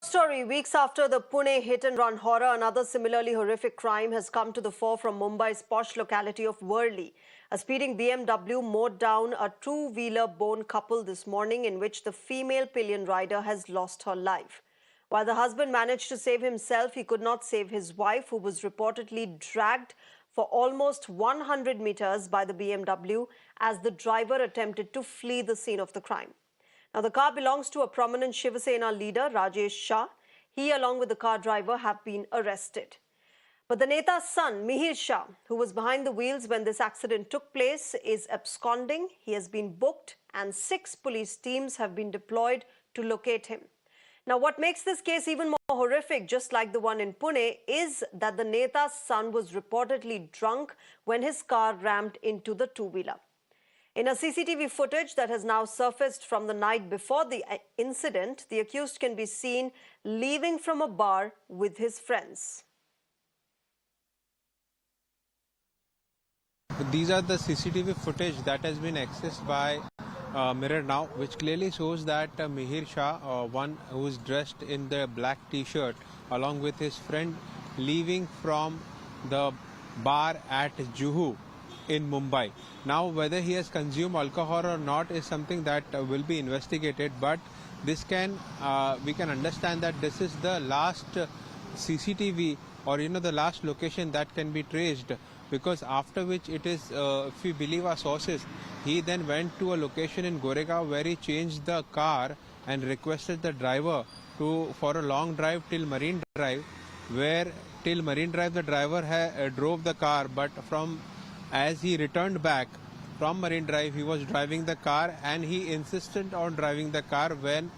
Story. Weeks after the Pune hit-and-run horror, another similarly horrific crime has come to the fore from Mumbai's posh locality of Worli. A speeding BMW mowed down a two-wheeler born couple this morning, in which the female pillion rider has lost her life. While the husband managed to save himself, he could not save his wife, who was reportedly dragged for almost 100 meters by the BMW as the driver attempted to flee the scene of the crime. Now, the car belongs to a prominent Shiva Sena leader, Rajesh Shah. He, along with the car driver, have been arrested. But the Neta's son, Mihir Shah, who was behind the wheels when this accident took place, is absconding. He has been booked and 6 police teams have been deployed to locate him. Now, what makes this case even more horrific, just like the one in Pune, is that the Neta's son was reportedly drunk when his car rammed into the two-wheeler. In a CCTV footage that has now surfaced from the night before the incident, the accused can be seen leaving from a bar with his friends. These are the CCTV footage that has been accessed by Mirror Now, which clearly shows that Mihir Shah, one who is dressed in the black t-shirt, along with his friend, leaving from the bar at Juhu in Mumbai. Now, whether he has consumed alcohol or not is something that will be investigated, but this can we can understand that this is the last CCTV or the last location that can be traced, because after which it is, if we believe our sources, he then went to a location in Goregaon where he changed the car and requested the driver for a long drive till Marine Drive, where till Marine Drive the driver drove the car, but as he returned back from Marine Drive, he was driving the car, and he insisted on driving the car when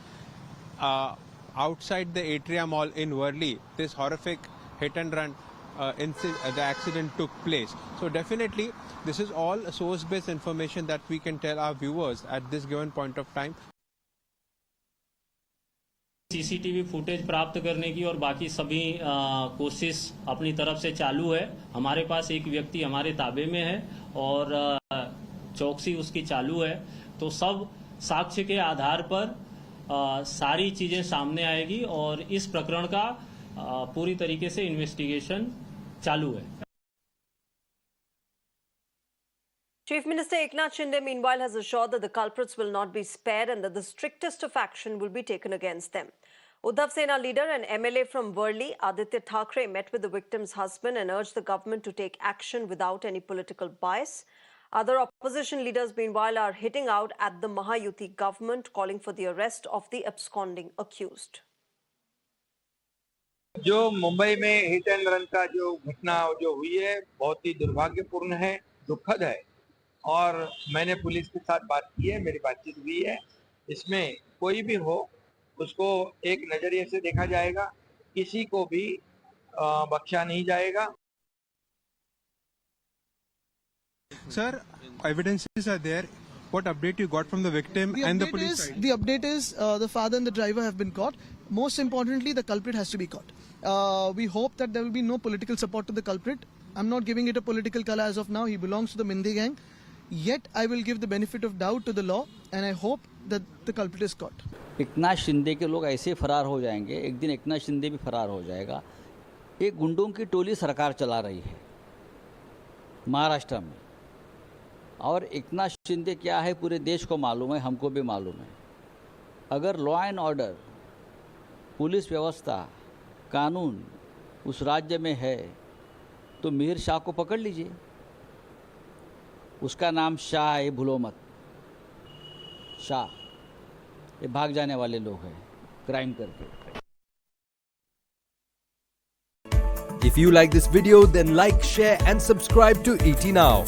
outside the Atria Mall in Worli, this horrific hit-and-run the accident took place. So definitely, this is all source-based information that we can tell our viewers at this given point of time. CCTV footage प्राप्त करने की और बाकी सभी कोशिश अपनी तरफ से चालू है। हमारे पास एक व्यक्ति हमारे ताबे में है और चौकसी उसकी चालू है, तो सब साक्ष्य के आधार पर सारी चीजें सामने आएगी और इस प्रकरण का पूरी तरीके से इन्वेस्टिगेशन चालू है। Chief Minister Eknath Shinde, meanwhile, has assured that the culprits will not be spared and that the strictest of action will be taken against them. Uddhav Sena leader and MLA from Worli, Aditya Thackeray, met with the victim's husband and urged the government to take action without any political bias. Other opposition leaders, meanwhile, are hitting out at the Mahayuti government, calling for the arrest of the absconding accused. जो मुंबई में hit and run का जो घटना जो हुई है, बहुत ही दुर्भाग्यपूर्ण है, दुखद है, और मैंने पुलिस के साथ बात की है, मेरी बातचीत हुई है। इसमें कोई भी हो उसको एक नजरिए से देखा जाएगा, किसी को भी बख्शा नहीं जाएगा। Sir, evidences are there. What update you got from the victim and the police side? The update is the father and the driver have been caught. Most importantly, the culprit has to be caught. We hope that there will be no political support to the culprit. I'm not giving it a political color as of now. He belongs to the Mindi gang. Yet, I will give the benefit of doubt to the law, and I hope that the culprit is caught. Eknath Shinde के लोग ऐसे फरार हो जाएंगे, एक दिन एकनाथ शिंदे भी फरार हो जाएगा। एक गुंडों की टोली सरकार चला रही है महाराष्ट्र में, और एकनाथ शिंदे क्या है पूरे देश को मालूम है, हमको भी मालूम है। अगर लॉ एंड ऑर्डर, पुलिस व्यवस्था, कानून उस राज्य में है तो मिहिर शाह को पकड़ लीजिए। उसका नाम शाह है, भूलो मत। शाह, ये भाग जाने वाले लोग हैं क्राइम करके। If you like this video, then like, share and subscribe to ET Now.